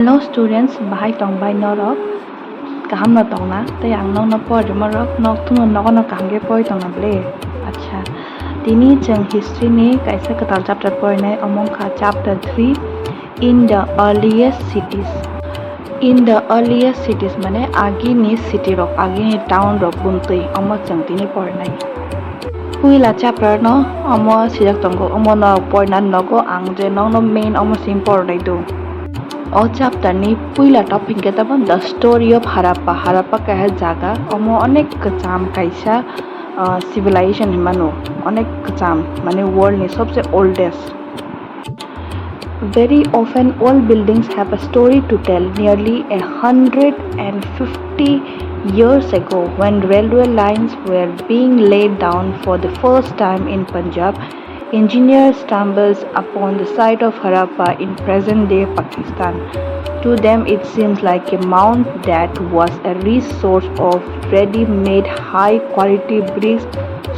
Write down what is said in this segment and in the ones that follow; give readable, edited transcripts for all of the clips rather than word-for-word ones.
Hello students, bahai tong bai norok kaham na tong na tei ang nong na por marok nok thum nok no kaham ge poi tong na ble. Acha tini chang history ni kaisa katal chapter poi nai among kha chapter 3 in the earliest cities. In the earliest cities mane agi ni city rok agi ni town rok buntui amo chang tini por nai. Puila chapter no amo sijak tongo amo no por nan no go ang je nong no main amo sim por nai do. O chapter ni puila topic kita ban the story of Harappa. Harappa kahe jaga omo onek kacham kaisa civilization himano onek kacham mane world ni sobse oldest. Very often all buildings have a story to tell. Nearly 150 years ago, when railway lines were being laid down for the first time in Punjab, engineers stumbles upon the site of Harappa in present-day Pakistan. To them, it seems like a mound that was a rich source of ready-made high-quality bricks,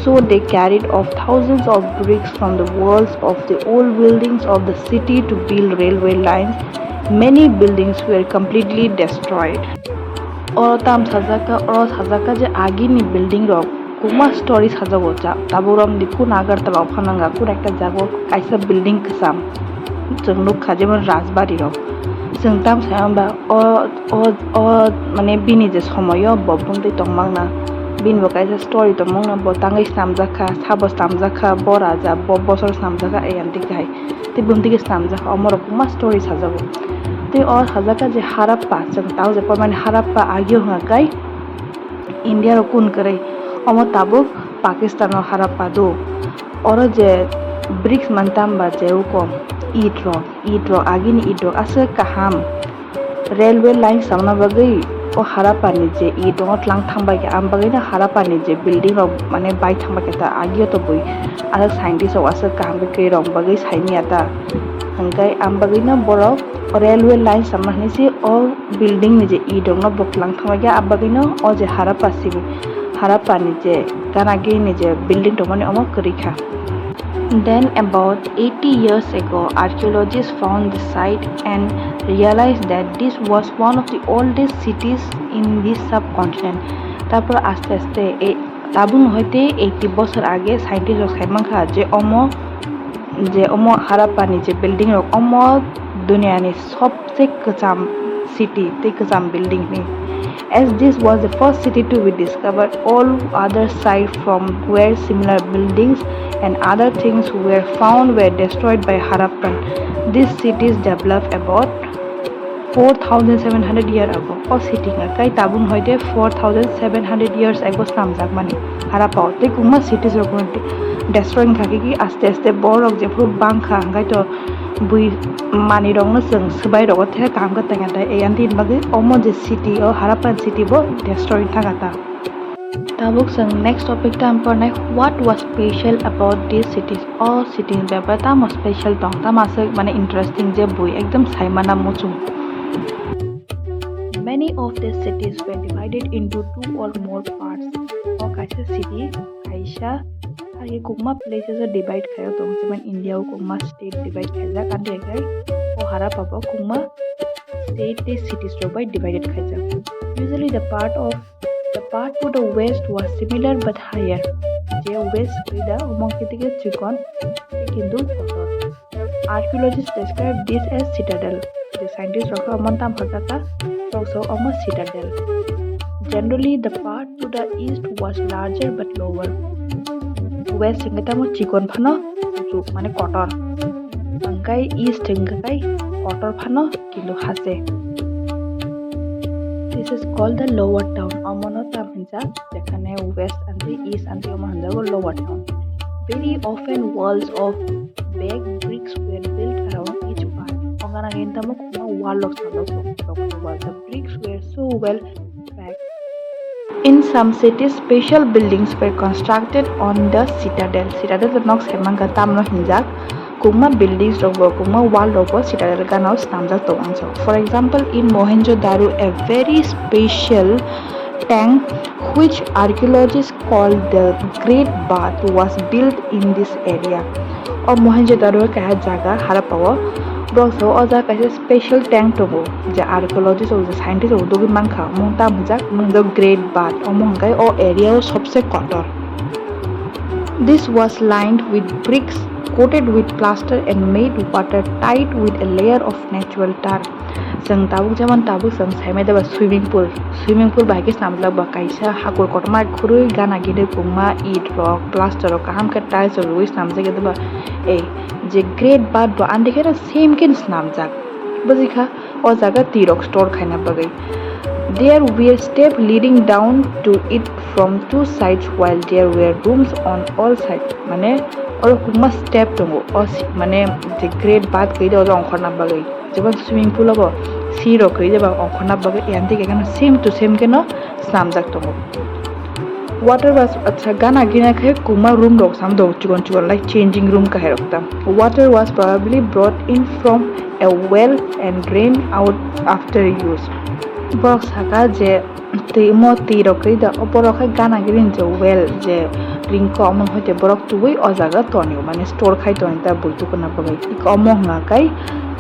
so they carried off thousands of bricks from the walls of the old buildings of the city to build railway lines. Many buildings were completely destroyed. Tam sajaka je agi ni building rok kuma story sajago cha taburam di kun agartala phananga kun ekta jago kaisa building kasam jong nuk khaje mon rajbari rok jong tam sayamba o mane bini je somoyo bobung de tongmangna bin bo kaisa story tongmangna bo tangai samjaka sabos samjaka boraja bosor samjaka e anti kai te bumti ke samjaka amor kuma story sajago te or sajaka je Harappa jong tau je pormane Harappa agio ngakai India ro kun kare omo tabuk Pakistan o Harappa do oro je bricks mantam ba je uko eat rock agini eat rock ase kaham railway line samna bagai o Harappa ni je eat rock lang thangba ke am bagai na Harappa ni je building ro mane bai thangba ke ta agio to boi ala scientist o ase kaham ke rong bagai saini ata hangkai am bagai na borok railway line samna ni je o building ni je eat rock no bok lang thangba ke ab bagai na o je Harappa sibi Harappa ni je ganagi ni je building to mane omo karikha. Then about 80 years ago, archaeologists found the site and realized that this was one of the oldest cities in this subcontinent. তারপর আস্তে আস্তে তাবুন হইতে 80 বছর আগে scientist খাইমাখা যে অমো Harappa ni je building rok omo dunia ni sobse kacham city te kacham building ni. As this was the first city to be discovered, all other sites from where similar buildings and other things were found were destroyed by Harappan. These cities developed about 4,700 years ago. O city nga kai tabun hoite 4,700 years ago samjak mani Harappa te kuma cities ro konti destroying khaki ki aste aste borok je phu bangkha ngai to bui mani rong no jeng subai ro the kam ka tanga dai e antin bagi omo je city o Harappan city bo destroy thagata. Tabuk sang next topic tam pornai what was special about these cities. All cities byabar tam special tong tam ase mane interesting je bui ekdam saimana muchu. Many of these cities were divided into two or more parts. O kaisa city kaisa age kuma places divide khayo tong jeman India o kuma state divide khaja kandi gai o Harappa bo kuma state te cities ro by divided khaja. Usually the part to the west was similar but higher. Je west kida omong kitike chikon kintu kotor. Archaeologists describe this as citadel. The scientists ro amontam phakata also almost citadel. Generally the part to the east was larger but lower. West hingga mo chikon phano juk mane kotor. Angkai east hingga kai kotor phano kintu hase. This is called the lower town. Amono tam hinja jekhane west and the east and the hanjago lower town. Very often walls of baked bricks were built around each part. Ongana genta mo kuma wall of the bricks were so well packed. In some cities, special buildings were constructed on the citadel. Citadel the nox hemanga tam no hinjak kuma buildings robo kuma wall robo citadel ka naus namjak to angso. For example, in Mohenjo-daro, a very special tank which archaeologists call the Great Bath was built in this area. Or Mohenjo-daro ka jaga Harappa Borok so o jaga kaisa special tank tongo je archaeologist o je scientist o dogi mankha mong ta mujak mong the Great Bath omong kai o area o sobse kotor. This was lined with bricks coated with plaster and made watertight with a layer of natural tar. Sang tabuk jaman tabuk sang saimai daba swimming pool bahike samla ba kaisa hakur kotma khurui gana gide pungma eat rock plaster rock kaham ka tiles or ruis namje ge daba ei je Great Bath do ande kera same kin namjak bujikha o jaga tirok store khaina bagai. There were steps leading down to it from two sides while there were rooms on all sides. Mane or kuma step tongo o mane the Great Bath kai do ongkhona bagai. Jeban swimming pool abo sea ro kai jeba ongkhona bagai yanti ke kana same to same keno snamjak tongo. Water was acha gana gina khai kuma room rok sam do chukon like changing room ka herokta. Water was probably brought in from a well and drained out after use. Borok saka je mo tirok kai da oporok khai gana girin je well je ringko amon hoite borok tui o jaga tonio mane store khai ton ta bultu kona bagai ik among na kai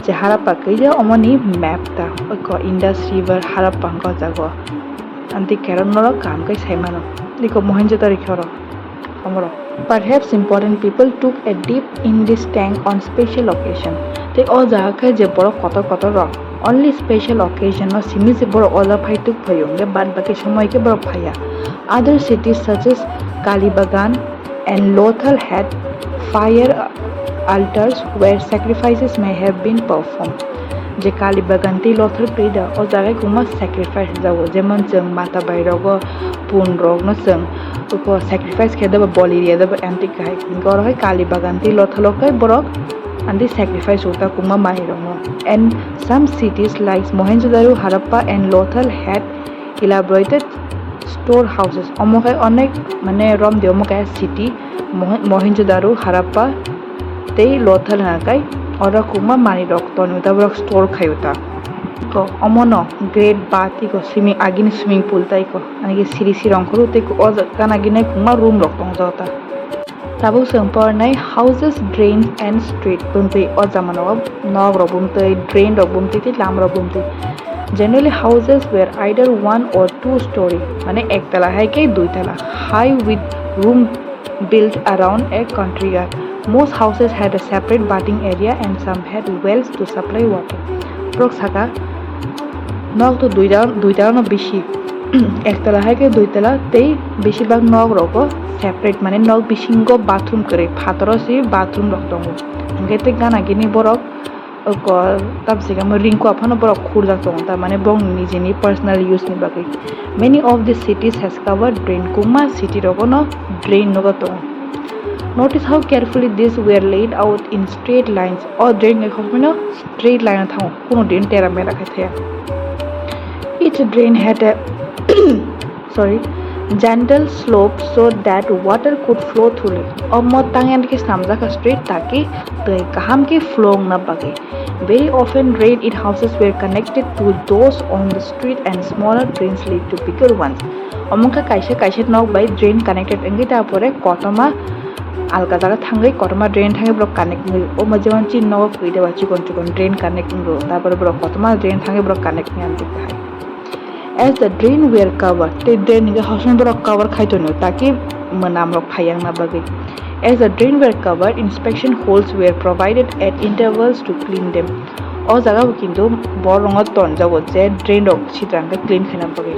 je Harappa kai je omoni map ta ko Indus River Harappa ko jago anti keron no kam kai saimano iko Mohenjo-daro khoro amoro. Perhaps important people took a dip in this tank on special occasion. Te o jaga khai je borok kotor ro only special occasion no simi je borok ola phai tuk phayonge bad baki shomoy ke borok phaya. Other cities such as Kalibagan and Lothal had fire altars where sacrifices may have been performed. Je Kalibagan te Lothal peda o jaga kuma sacrifice jago jemon jeng mata bairogo pun rog no jeng ko sacrifice kheda ba boliria da anti kai gor hai Kalibagan te Lothal kai borok and the sacrifice hota kuma mahirono. And some cities like Mohenjo-daro, Harappa and Lothal had elaborated storehouses. Omokai onek mane rom de omokai city Mohenjo-daro, Harappa te Lothal na kai ora kuma mani rok tonu ta borok store khayuta. Ko omono Great Bath ko swimming agin swimming pool tai ko ani siri rong khuru te ko kana gine kuma room rok tong jota. Tabuk sempor nai houses, drains and street bunti o zamano nog ro bunti drain ro bunti ti lam ro bunti. Generally houses were either one or two story mane ek tala hai ke dui tala high with room built around a courtyard. Most houses had a separate bathing area and some had wells to supply water. Prok saka nog to dui tala no bishi ek tala hai ke dui tala tei bishi bag nog ro ko separate mane nog bishingo bathroom kare phatoro si bathroom rok tongo ngete gana gini borok ko tabsiga mo ring ko aphano borok khurja tong ta mane bong nijini personal use ni bagai. Many of the cities has covered drain kuma city rogono drain no tong. Notice how carefully these were laid out in straight lines or drain ne khosmino straight line thang kono drain tera mera khai each drain had a gentle slope so that water could flow through it. Omo tangen ke samja ka straight taki tai kaham ke flow na bage. Very often drain in houses were connected to those on the street and smaller drains lead to bigger ones. Omo ka kaise nog by drain connected engi ta pore kotoma alga jaga thangai kotoma drain thangai bro connect ni o majewan chin nog koi dewa chikon drain connecting ro ta pore bro kotoma drain thangai bro connect ni anti hai. As the drain were covered, the drain ga hosan borok cover khaito no taki manam rok phayang na bagi. As the drain were covered, inspection holes were provided at intervals to clean them. O jaga kintu borongot ton jago je drain rok chitrang ga clean khana bagi.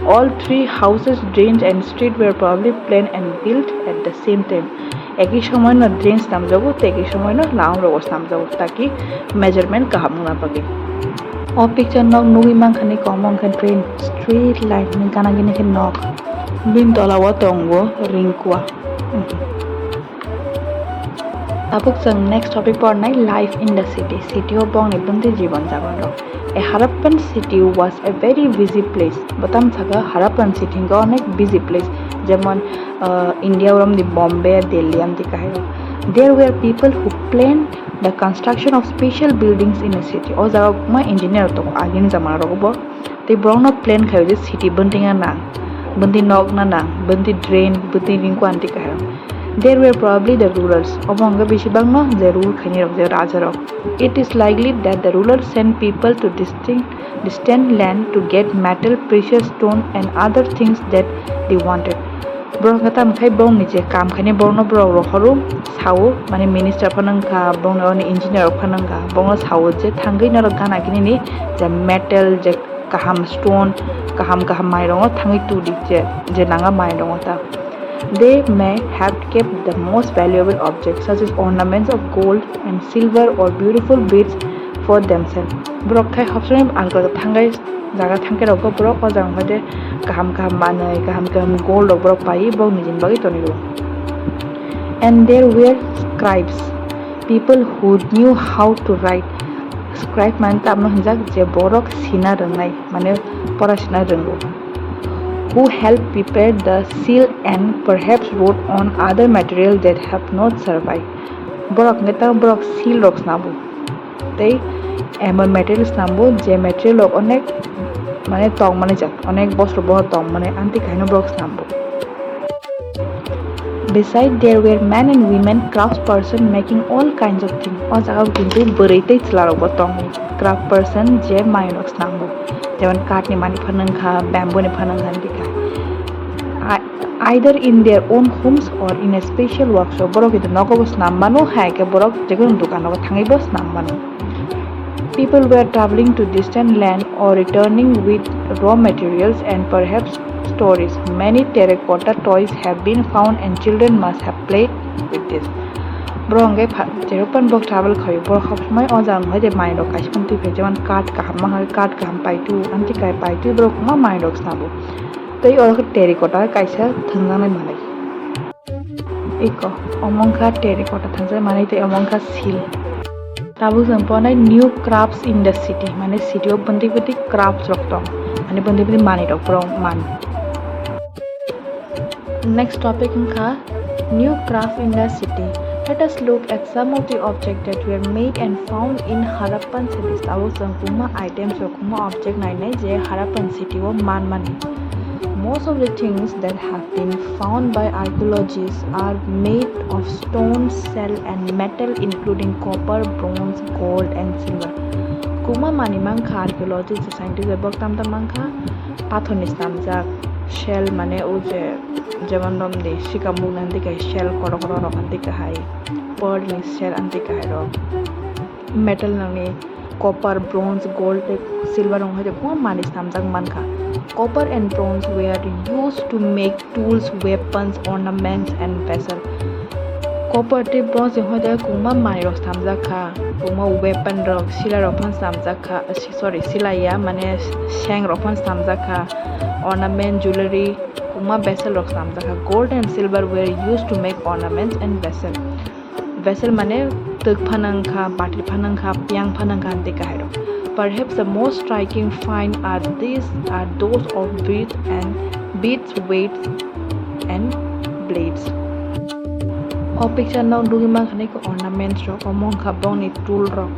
All three houses, drains and street were probably planned and built at the same time. Eki shomoy no drains nam jago te eki shomoy no laung rok nam jago taki measurement kaham na bagi. O picture nog nugi mang khani komong khan train straight line ni kana gine khan nog bin tola wa tongwo ring kwa. Tabuk sang next topic por nai life in the city of bong ni bunti jiban jaban ro. A Harappan city was a very busy place. Batam thaga Harappan city ga onek busy place jemon India from the Bombay Delhi am dikai. There were people who planned the construction of special buildings in a city. O jaga ma engineer to agin zamana ro bo te brown plan khayo je city buntinga nang bunti nog na nang bunti drain bunti ring ko anti khayo There were probably the rulers. Among the Bishibangno, the rule Khainirok, the Rajarok. It is likely that the rulers sent people to distant land to get metal, precious stone, and other things that they wanted. Borok kata mkai borok ni je kam khani borok no borok rohoru sawo mane minister phanangka borok ni engineer phanangka borok sawo je thangai na gana gini ni je metal je kaham stone kaham mairong thangai tu dik je nanga mairong ta. They may have kept the most valuable objects such as ornaments of gold and silver or beautiful beads for themselves. Borok khai hopsoni algo thangai jaga thangke rogo borok o jang hode kaham manai kaham gold borok pai borok nijin bagi tonigo. And there were scribes, people who knew how to write. Scribe man tamno hinjak je borok sina rangnai mane porashina ranggo, who helped prepare the seal and perhaps wrote on other material that have not survived. Borok neta borok seal rok snabu. Tei emon material snabu je material rok onek mane tong mane jak onek bostro boh tong mane anti kaino borok snabu. Besides, there were men and women craftsperson making all kinds of things. O jaga kintu bereitei chlarok bo tong craftsperson je mainok snabu. Jeman kaat ni mani phanangkha, bamboo ni phanangkha dika. Either in their own homes or in a special workshop. Borok itu nogo bos nambano hai ke borok jegun dukan nogo thangai bos nambano. People were traveling to distant land or returning with raw materials and perhaps stories. Many terracotta toys have been found and children must have played with this. Brongai jeropan bok travel khayo bor khopsmai o jang hoy je mai rok kaispan tu jeman kaat kaham pai tu anti kai pai tu borok ma mai rok snabu. Tei or terracotta kaisa thangjanai manai. Eko omongkha terracotta thangjanai manai tei omongkha seal. Tabu samponai new crafts in the city mane city of bandi crafts rok tong mane bandi mani rok brong man. Next topic is new craft in the city. Let us look at some of the objects that were made and found in Harappan cities. Tabu sampuma items or kuma object nai je Harappan city o man mani. Most of the things that have been found by archaeologists are made of stone, shell and metal including copper, bronze, gold and silver. Kuma mani mangkha archaeologists scientists bok tam mangkha pathonis namjak shell mane o je jemon dom de shikamuk nanti kai shell koro rok anti kai pearl ni shell anti kai ro metal nani copper, bronze, gold, silver ong hoje kuma manis namjak mankha. Copper and bronze were used to make tools, weapons, ornaments and vessels. Copper te bronze hoje kuma mani rok namjak kha kuma weapon rok sila rok phan namjak kha sila ya mane sheng rok phan namjak kha ornament jewelry kuma vessel rok namjak kha. Gold and silver were used to make ornaments and vessel mane tuk phanangkha bati phanangkha piang phanangkha ante kairo. Perhaps the most striking find are those of beads, weights and blades. O picture now looking back at ornaments rock among bone tool rock.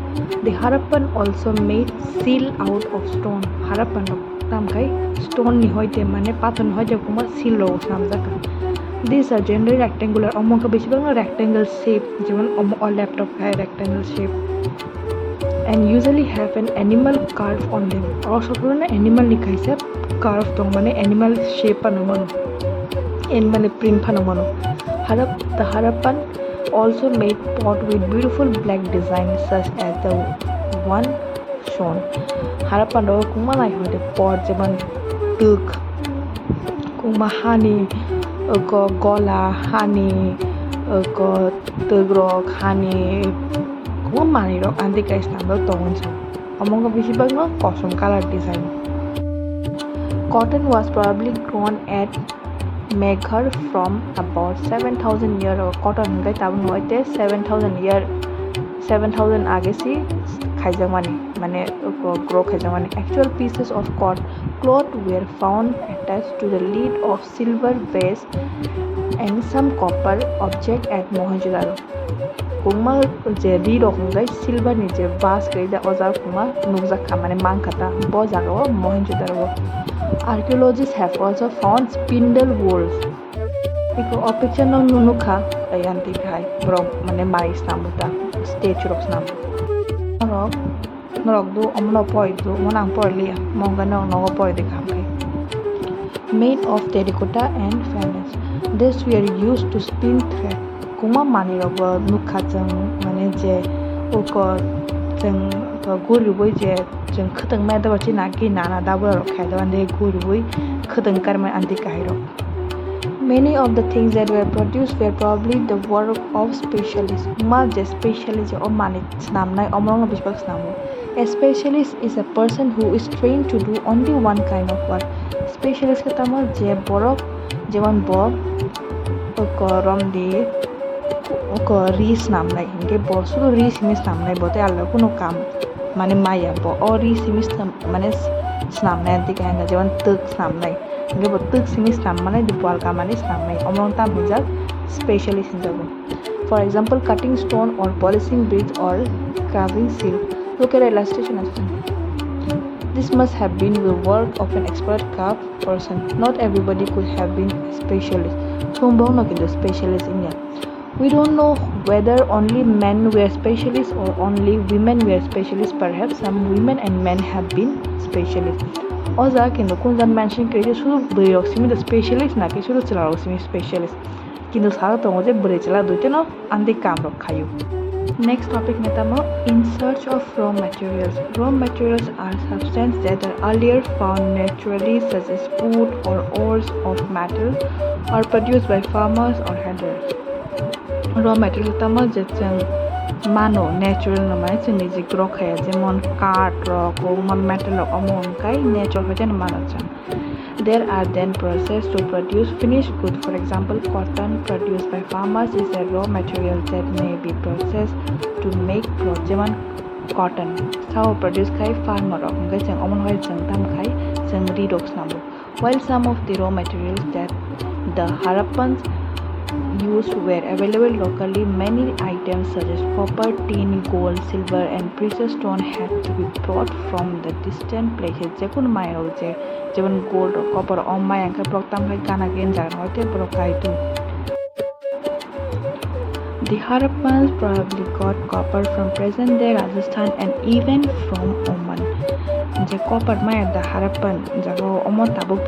The Harappan also made seal out of stone. Harappan rock tam kai stone ni hoite mane pathon hoite kuma seal rock namjaka. These are generally rectangular among a rectangle shape jeman or laptop kai rectangle shape and usually have an animal carved on them. Also animal ni kaisa carved tong mane animal shape panomano animal print panomano. The Harappan also made pot with beautiful black designs such as the one shown. Harappan ro kuma lai hoite pot jeman tuk kuma hani ko gola hani ko tugrok hani kuma mani rok anti kai standard tonso among a besibag no custom color design. Cotton was probably grown at Meghar from about 7,000 years ago. Cotton gai tab noite 7,000 आगे से खाइजमानी माने grow खाइजमानी. Actual pieces of cloth were found attached to the lid of silver vase and some copper object at Mohenjo-daro. Kuma je lid of gai silver ni je vase gai da ozar kuma nukjaka mane mangkata bo jaga Mohenjo-daro. Archaeologists have also found spindle wheels Iko picture no nunukha ayanti khai bro mane mai snamuta stage rok snamu norok norok du omno poi du monang poi lia monga no nogo poi de kham khai made of terracotta and furnace. This were used to spin thread kuma mani rok nukha jang mane je uko jang guru boi je jang khutang mai da bachi na ki nana da bro khai da ande guru boi khutang kar mai anti khai rok. Many of the things that were produced were probably the work of specialists. Maje specialist o mane snamnai omrong bisbak snamu. A specialist is a person who is trained to do only one kind of work. Specialist ka tamo je borok jeman bo ko rom di ko ris namnai hinge bo sudo ris simis namnai bote allo kuno kam mane maya bo o ris simis mane snamnai anti kahanga jeman tuk snamnai hinge bo tuk simis namnai di bol ka mane snamnai omrong tam hinjak specialist hinjago. For example, cutting stone or polishing bridge or carving silk. Look at illustration as well. This must have been the work of an expert craft person. Not everybody could have been a specialist. Specialist in here. We don't know whether only men were specialists or only women were specialists. Perhaps some women and men have been specialists. Oza kindu kunzan mention kare shuru buriroximi the specialist na ke shuru chalaroximi specialist. Kindu sara tongo je buri chala duite no andi kam rok khayu. Next topic netamo in search of raw materials. Raw materials are substances that are earlier found naturally such as wood or ores of metal or produced by farmers or hunters. Raw materials tamo jechang mano natural namai chini je grow khaya jemon cart rock or metal rock amon kai natural hojen manachan. There are then processed to produce finished goods. For example, cotton produced by farmers is a raw material that may be processed to make cloth. Jeman cotton. Sao produce kai farmer rock. Ngai chang omon hoi chang tam kai chang redox namu. While some of the raw materials that the Harappans used were available locally, many items such as copper, tin, gold, silver, and precious stone had to be brought from the distant places. Jekun mayo je jeban gold or copper or maya ka proktam kai kana gen jar hote prokai tu. The Harappans probably got copper from present-day Rajasthan and even from Oman. Je copper maya the Harappan jago omo tabuk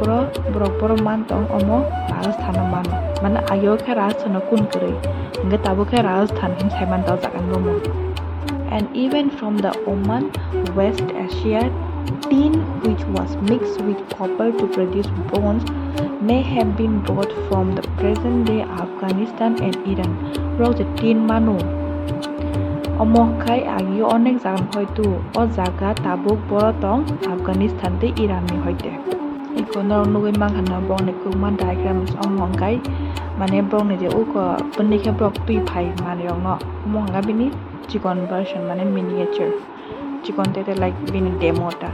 puro man tong omo Rajasthan man mana ayo ka Rajasthan kun kare nge tabuk ka Rajasthan him sai man taw jakan bomo. And even from the Oman, West Asia, tin which was mixed with copper to produce bronze may have been brought from the present-day Afghanistan and Iran. Brought the tin manu. Omokai agio onek jagan hoitu o jaga tabuk borotong Afghanistan te Iran ni hoite. Ikono nugoi manghana brong ne kuma diagrams omongai mane brong ne je uko pendike brok tui phai mane rong no omonga bini chikon version mane miniature chikon tete like bini demo ta.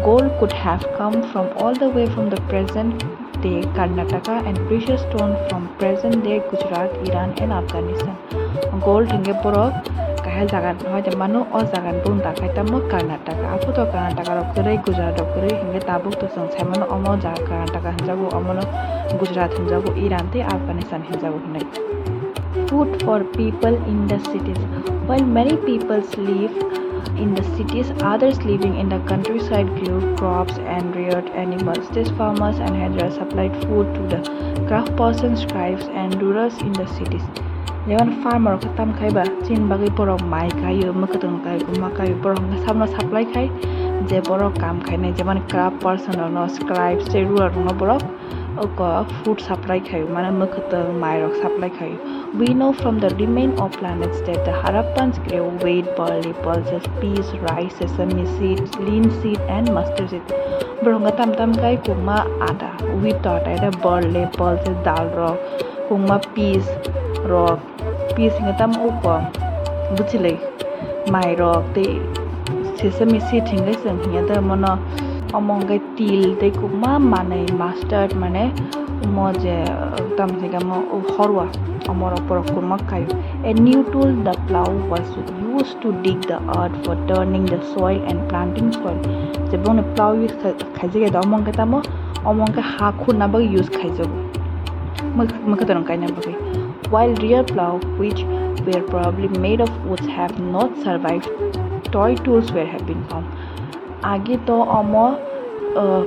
Gold could have come from all the way from the present day Karnataka and precious stone from present day Gujarat, Iran and Afghanistan. Gold hinge borok kahel jagan hoite manu o jagan bung ta kai tamo Karnataka apu to Karnataka rok kore Gujarat rok kore hinge tabuk to sang sai manu omo jaga Karnataka hinjago omo Gujarat hinjago Iran te Afghanistan hinjago hinai. Food for people in the cities. While many people live in the cities, others living in the countryside grew crops and reared animals. These farmers and hunters supplied food to the craftspersons, scribes and rulers in the cities. Jeman farmer katam khai ba chin bagi porok mai kayu makatung kai kuma kayu porok samno supply khai je borok kam khai ne jeman craft person no scribes je ruler no borok oko food supply khai mane makatung mai rok supply khai. We know from the remains of planets that the Harappans grew wheat, barley, pulses, peas, rice, sesame seeds, linseed and mustard seed. Borok tam kai kuma ada wheat tot ada barley, pulses, dal rok kuma peas rock peas ngatam upo buchile mai rock te sesame seed hingai sang hiya da mono omongai til te kuma mane mustard mane moje tam siga mo horwa amora porok kuma kayu. A new tool, the plow, was used to dig the earth for turning the soil and planting soil. Jebon plow use khaije da omong ka tamo omong ka ha khu na ba use khaijo. makadon kaina bagi. While real plow, which were probably made of woods, have not survived, toy tools have been found. Agi to omo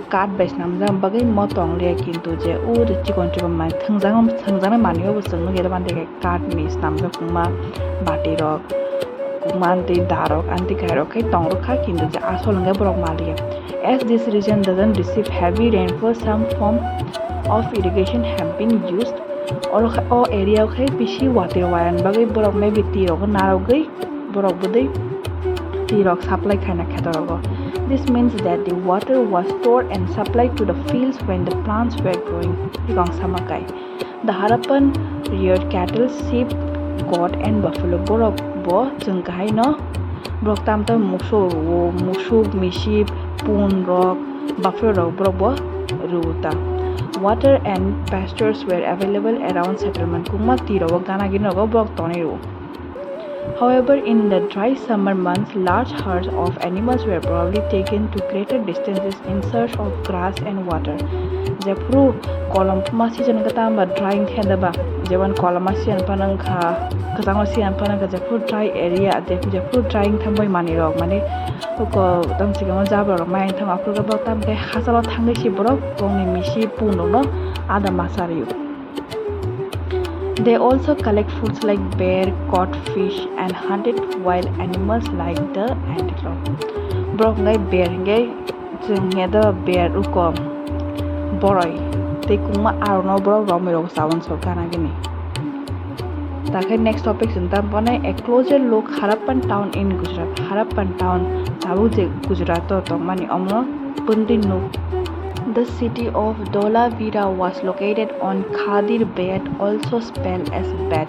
card base namjang bagai mo tongle kintu je u de chikon man thangjang manio bu sangno gele ban de card mis namjang kuma bati rok kuman de darok anti kairok kai tongrok kha kintu je asol ngai borok malia. As this region doesn't receive heavy rainfall, some form of irrigation have been used. Or area khai bishi water wayan bagai borok maybe tirok narogai borok budai tirok supply khaina khedorogo. This means that the water was stored and supplied to the fields when the plants were growing. The Harappan reared cattle, sheep, goat, and buffalo. Borok bo jengkai no. Borok tamta musuk, miship, pun rock, buffalo rock borok bo ruta. Water and pastures were available around settlement. Kuma tiro gana gino go borok toniru. However, in the dry summer months, large herds of animals were probably taken to greater distances in search of grass and water. Jepru kolam season katamba drying hedaba. Jeban kolam season panangka katang season panangka jepru dry area jepru drying thamboy manirok mane ko tam sigama jabro main tham apru ka tam ke hasalo thangai si borok gongni misi puno no ada masariu. They also collect foods like bear, caught fish, and hunted wild animals like the antelope. Brok ngai bear ngai jenghe the bear uko boroi. Te kuma arono brok romero sawan so kana gini. Takai next topic sintam pone a closer look Harappan town in Gujarat. Harappan town tabu je Gujarat to tongmani omno pundinu. The city of Dholavira was located on Khadir Bed, also spelled as bed.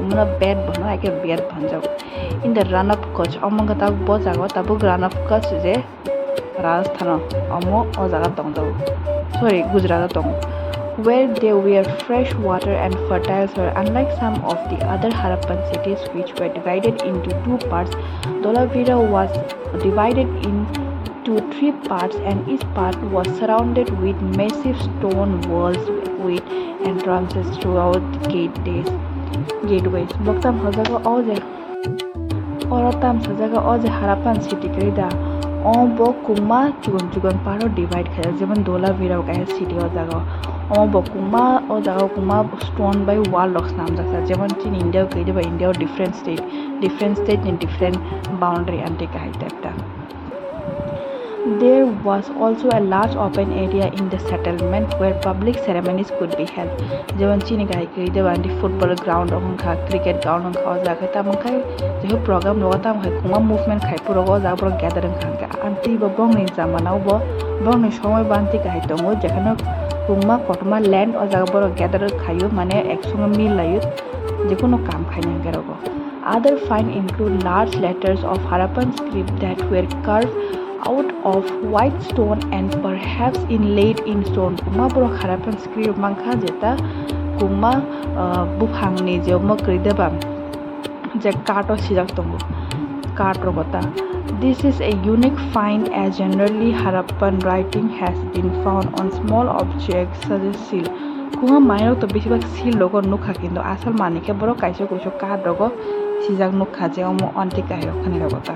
Umna bed bhano ake bed bhanjau. In the run of Kutch, among the bo jago tabu run of Kutch je Rajasthan amo o jaga tongdau. Sorry, Gujarat tong. Where there were fresh water and fertile soil. Unlike some of the other Harappan cities which were divided into two parts, Dholavira was divided into three parts, and each part was surrounded with massive stone walls with entrances throughout gateways. Boktam hajaga oje oratam sajaga oje Harappan city krida bo kuma chugon paro divide khaya jeban Dholavira ka city ojaga bo kuma ojaga kuma stone by wall locks nam jasa jeban in India krida by India different state in different boundary ante kai type. There was also a large open area in the settlement where public ceremonies could be held. Jeban chini gai kai de bandi football ground on kha cricket ground on kha ja kai tam kai jeho program loga tam kai kuma movement khai puro go ja puro gathering khan ka anti bo bong ni jamanao bo bong ni somoy banti kai tongo jekhano kuma kotma land o ja puro gather khayo mane eksunge milayo jekono kam khai nangero go. Other find include large letters of Harappan script that were carved out of white stone and perhaps inlaid in stone. Kuma borok Harappan script mangkha jeta kuma buphang ni je mokri deba je kato sijak tongo kat rogota. This is a unique find as generally Harappan writing has been found on small objects such as seal. Kuma maino to besibak seal logo nukha kintu asal manike borok kaisho kuisho kat rogo sijak nukha je omo anti kairo khani rogota.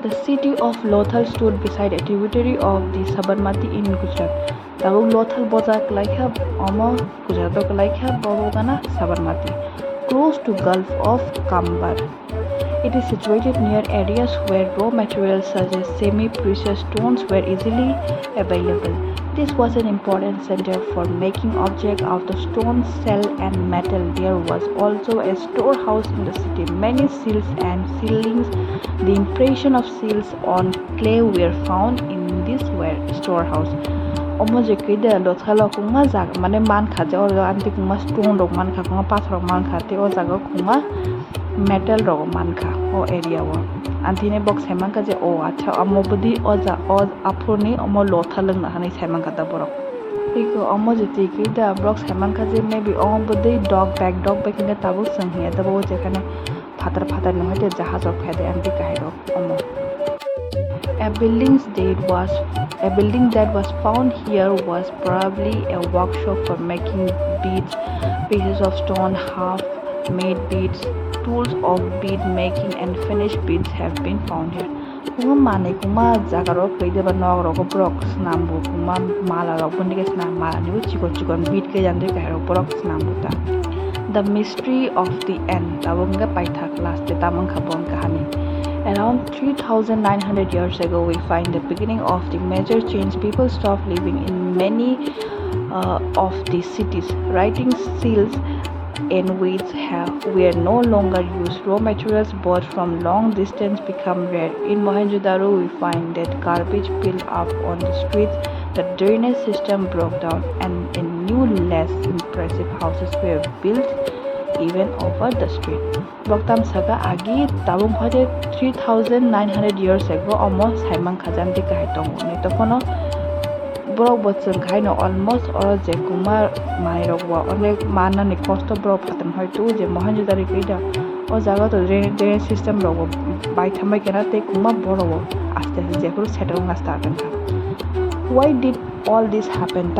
The city of Lothal stood beside a tributary of the Sabarmati in Gujarat. Tabuk Lothal bojak laikha omo Gujarat laikha bobogana Sabarmati, close to Gulf of Kambar. It is situated near areas where raw materials such as semi-precious stones were easily available. This was an important center for making objects out of stone, shell, and metal. There was also a storehouse in the city. Many seals and sealings. The impression of seals on clay were found in this storehouse. Omoje kide lothalo kuma jaga mane man khaje or anti kuma stone rok man kha kuma pathor man khate o jaga kuma metal rok man kha o area wa antine box hemanka je o acha amobudi oja o apurni omo lothalung na hani hemanka da borok iko omoje tikida box hemanka je maybe omobudi dog bag kinde tabu sanghe da bo jekhane phatar nohite jahaz ok phede anti kahiro omo. A building's date was A building that was found here was probably a workshop for making beads, pieces of stone, half-made beads, tools of bead making, and finished beads have been found here. Kuma mane kuma jagaro kaide ba nogro ko brok snambu kuma mala ro bundige snam mala ni chikon bead ke jande ka ro brok snambu ta. The mystery of the end. Tabunga paitha class te tamang khabon kahani. Around 3,900 years ago, we find the beginning of the major change. People stopped living in many of the cities. Writing seals in weeds were no longer used. Raw materials bought from long distance become rare. In Mohenjo-daro, we find that garbage piled up on the streets. The drainage system broke down, and new, less impressive houses were built even over the street. Boktam Saga Agi Tabung Hoje 3,900 years ago, almost Simon Kazan de Kaitong. Nitokono Brok Botson Kaino almost or Jekumar Manirogwa, only Mana Nikosto Brok Pattern Hoitu, the Mohenjo-daro Rida, or Zaga to drainage system robo by Tamakana take Kuma Borowo as the Jeku settled a start. Why did all this happen?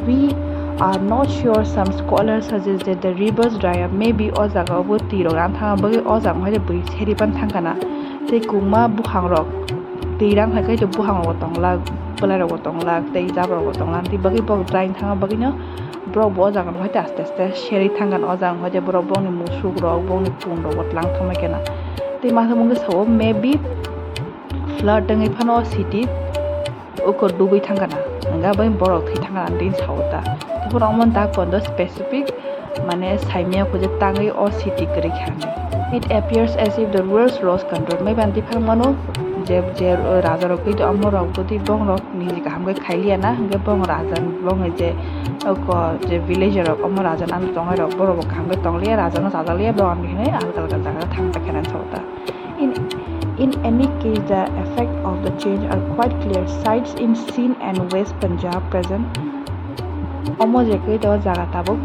We are not sure. Some scholars suggest that the rivers dry up. Maybe Ozaga would Tirogan Hambagi Ozang had a bridge, Heripan Tankana, take Kuma Buhangrok, Tirang Haka to Buhangotong lag, Pularotong lag, the Zabarotong, the Buggy Bog drying Hangabagino, Bro Bozang and White Astes, Sherry Tangan Ozang, Hoja Boroboni Musu, Boni Pundo, what Lang Tomakena. The Masamungas home may be flooding a Pano city. Uko dubi tangana nga bain borok thi tangana din sauta tepur amon ta kondo specific mane saimia ko je tangai or city kri khani. It appears as if the rulers lost control. Mai banti phang mano je raja rok to amor rok bong rok ni ka hamga khailiya na nga bong raja bong je ko je villager rok amor raja nam tongai rok borok hamga tonglia raja no sajaliya bong ni ne alkal jaga thang ta kenan sauta. In any case, the effect of the change are quite clear. Sites in Sindh and West Punjab present. Almost ekoi to jaga tabo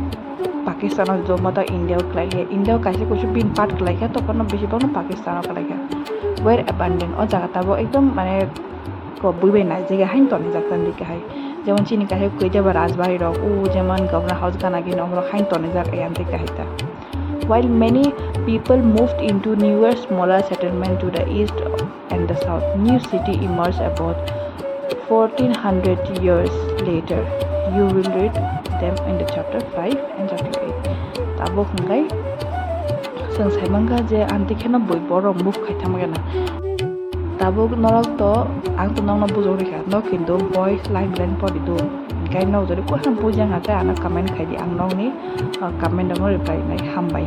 Pakistan or Jomata India klaiya. India kaise kuch bin part klaiya to kono beshi bang Pakistan klaiya. Were abandoned or jaga tabo ekdom mane ko buibe na jega hain to ni jaktan dike hai. Jemon chini kaise koi jaba rajbari rok jeman governor house kana gi nomro hain to ni jak ayam dike haita. While many people moved into newer, smaller settlements to the east and the south, new city emerged about 1400 years later. You will read them in the chapter 5 and chapter 8. Tabo hungai sang saimanga je antikena boi boro move khaitamagana. Tabo norok to ang to nong bujori kha no kindu boys line len podi do. Kai no jori ko han pujang ata ana comment khai di ang nong ni comment damo reply nai hambai.